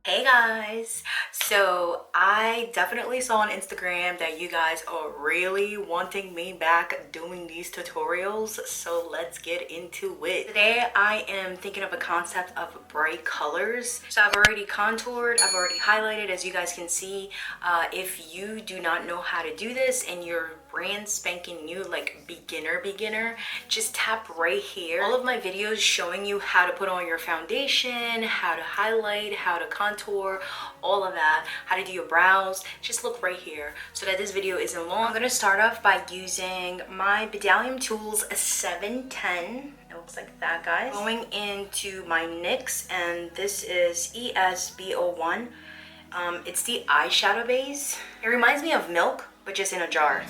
Hey guys, so I definitely saw on Instagram that you guys are really wanting me back doing these tutorials, so let's get into it. Today I am thinking of a concept of bright colors. So I've already contoured, I've already highlighted, as you guys can see. If you do not know how to do this and you're brand spanking new, like beginner, just tap right here. All of my videos showing you how to put on your foundation, how to highlight, how to contour, all of that, how to do your brows, just look right here so that this video isn't long. I'm gonna start off by using my Bedalium Tools 710. It looks like that, guys. Going into my NYX, and this is ESB01. It's the eyeshadow base. It reminds me of milk, but just in a jar.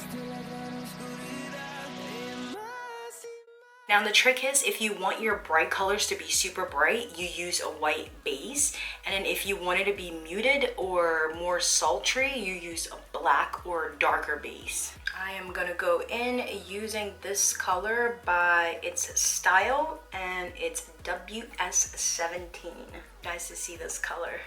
Now the trick is, if you want your bright colors to be super bright, you use a white base, and then if you want it to be muted or more sultry, you use a black or darker base. I am gonna go in using this color by its Styl, and it's WS17. Guys, to see this color,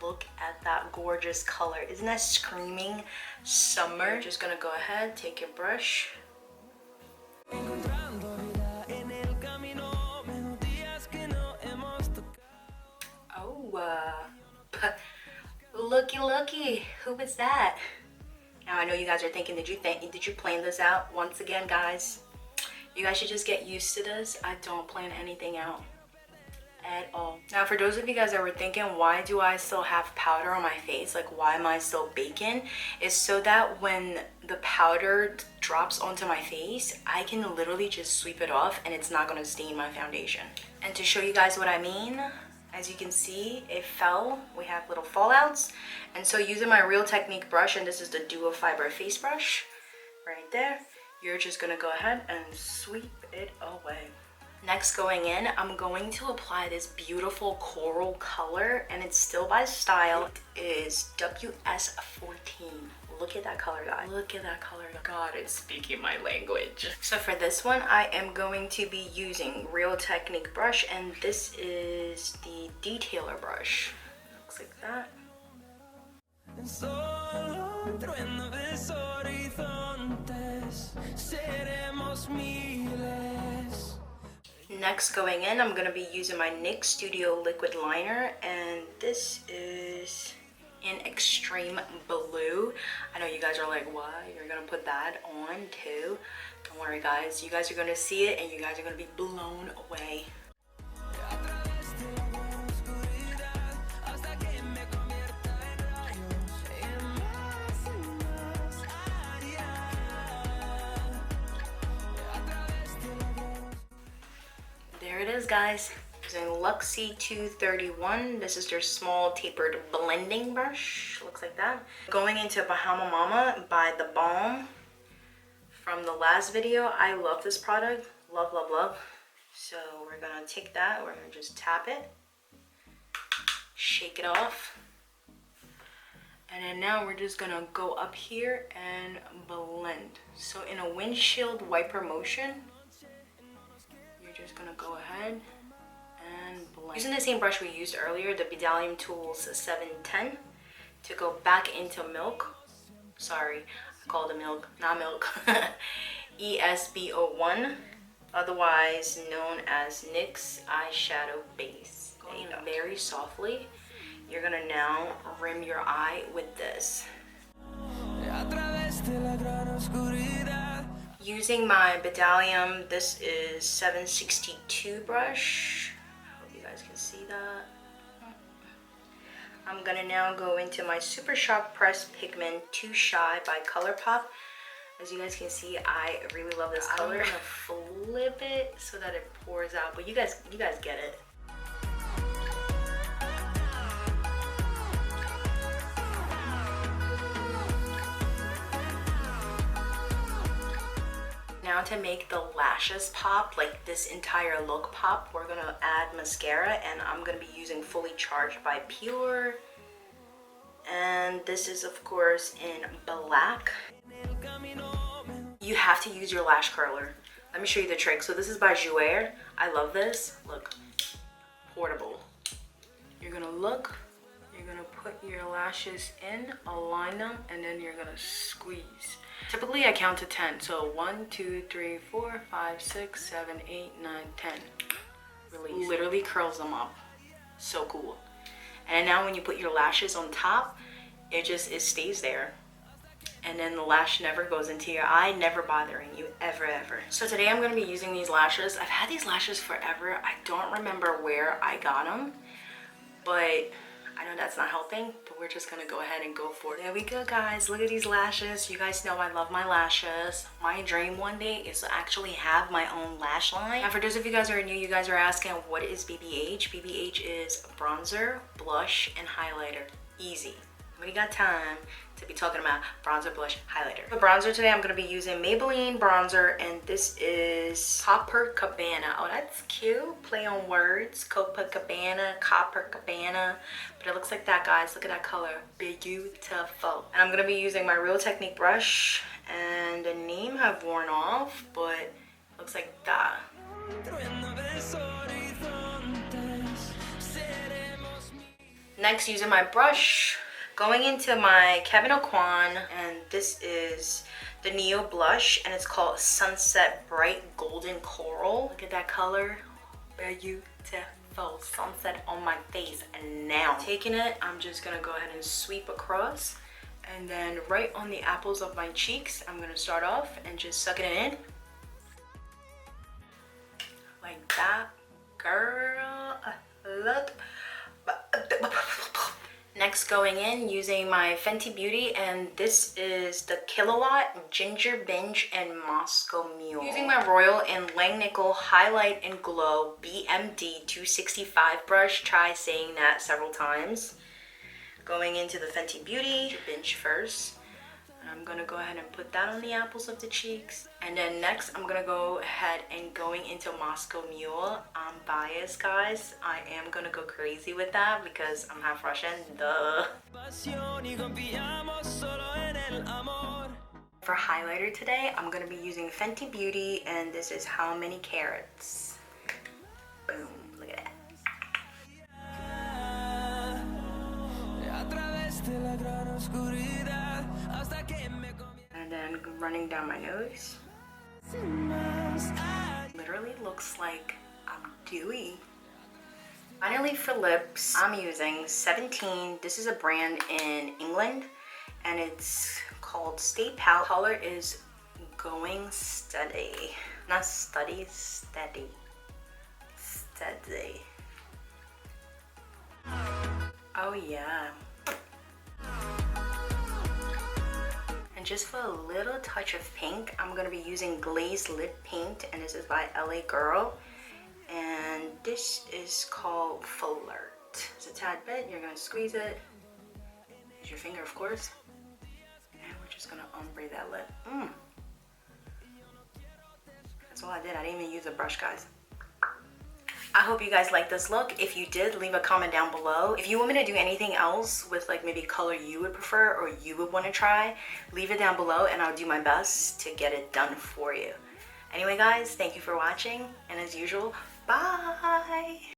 look at that gorgeous color. Isn't that screaming summer? You're just gonna go ahead, take your brush. Looky, who was that? Now I know you guys are thinking, did you plan this out? Once again, guys, you guys should just get used to this. I don't plan anything out at all. Now, for those of you guys that were thinking, why do I still have powder on my face? Like, why am I still baking? It's so that when the powder drops onto my face, I can literally just sweep it off and it's not gonna stain my foundation. And to show you guys what I mean, as you can see, it fell. We have little fallouts. And so using my Real Technique brush, and this is the Duo Fiber face brush right there, you're just gonna go ahead and sweep it away. Next, going in, I'm going to apply this beautiful coral color, and it's still by Styl. It is WS14. Look at that color, guys. Look at that color. God, it's speaking my language. So for this one, I am going to be using Real Technique brush, and this is the detailer brush. Looks like that. Next, going in, I'm gonna be using my NYX Studio Liquid Liner, and this is in Extreme Blue. I know you guys are like, what? You're gonna put that on too? Don't worry, guys. You guys are gonna see it, and you guys are gonna be blown away. There it is, guys. Using Luxie 231. This is their small tapered blending brush. Looks like that. Going into Bahama Mama by The Balm from the last video. I love this product. Love, love, love. So we're gonna take that. We're gonna just tap it, shake it off, and then now we're just gonna go up here and blend. So in a windshield wiper motion, you're just gonna go ahead and blend. Using the same brush we used earlier, the Bedalium Tools 710, to go back into milk. Sorry, I called it milk, not milk. ESB01, otherwise known as NYX eyeshadow base. Going very softly. You're gonna now rim your eye with this. Using my Bedalium, this is 762 brush. I hope you guys can see that. I'm gonna now go into my Super Shock Press Pigment Too Shy by ColourPop. As you guys can see, I really love this color. I'm gonna flip it so that it pours out, but you guys get it. Now to make the lashes pop, like this entire look pop, we're gonna add mascara, and I'm gonna be using Fully Charged by Pure. And this is of course in black. You have to use your lash curler. Let me show you the trick. So this is by Jouer. I love this. Look, portable. You're gonna look, You're gonna put your lashes in, align them, and then you're gonna squeeze. Typically I count to 10, so 1, 2, 3, 4, 5, 6, 7, 8, 9, 10. Release. Literally curls them up. So cool. And now when you put your lashes on top, it stays there. And then the lash never goes into your eye, never bothering you, ever. So today I'm gonna be using these lashes. I've had these lashes forever. I don't remember where I got them, but I know that's not helping, but we're just gonna go ahead and go for it. There we go, guys. Look at these lashes. You guys know I love my lashes. My dream one day is to actually have my own lash line. Now, for those of you guys who are new, you guys are asking, what is BBH? BBH is bronzer, blush, and highlighter. Easy. Nobody got time to be talking about bronzer, blush, highlighter. For bronzer today, I'm gonna be using Maybelline bronzer, and this is Copacabana. Oh, that's cute. Play on words. Copacabana, Copacabana. But it looks like that, guys. Look at that color. Beautiful. And I'm gonna be using my Real Technique brush, and the name have worn off, but it looks like that. Next, using my brush, going into my Kevyn Aucoin, and this is the Neo blush, and it's called Sunset Bright Golden Coral. Look at that color. Beautiful. Sunset on my face. And now, taking it, I'm just gonna go ahead and sweep across, and then right on the apples of my cheeks, I'm gonna start off and just suck it in. Like that, girl. Look. Next, going in using my Fenty Beauty, and this is the Kilowatt Ginger Binge and Moscow Mule. Using my Royal and Langnickel Highlight and Glow BMD 265 brush. Try saying that several times. Going into the Fenty Beauty Binge first. I'm gonna go ahead and put that on the apples of the cheeks. And then next, I'm gonna go ahead and going into Moscow Mule. I'm biased, guys. I am gonna go crazy with that because I'm half Russian, duh. For highlighter today, I'm gonna be using Fenty Beauty, and this is How Many Carats. Boom, look at that. And then running down my nose. Literally looks like I'm dewy. Finally, for lips, I'm using 17. This is a brand in England, and it's called Stay Pal. Color is Going Steady. Not study, steady. Steady. Oh yeah. And just for a little touch of pink, I'm gonna be using Glazed Lip Paint, and this is by LA Girl. And this is called Flirt. It's a tad bit, you're gonna squeeze it. Use your finger, of course. And we're just gonna ombre that lip. That's all I did. I didn't even use a brush, guys. I hope you guys like this look. If you did, leave a comment down below. If you want me to do anything else with like maybe color you would prefer or you would want to try, leave it down below and I'll do my best to get it done for you. Anyway, guys, thank you for watching, and as usual, bye!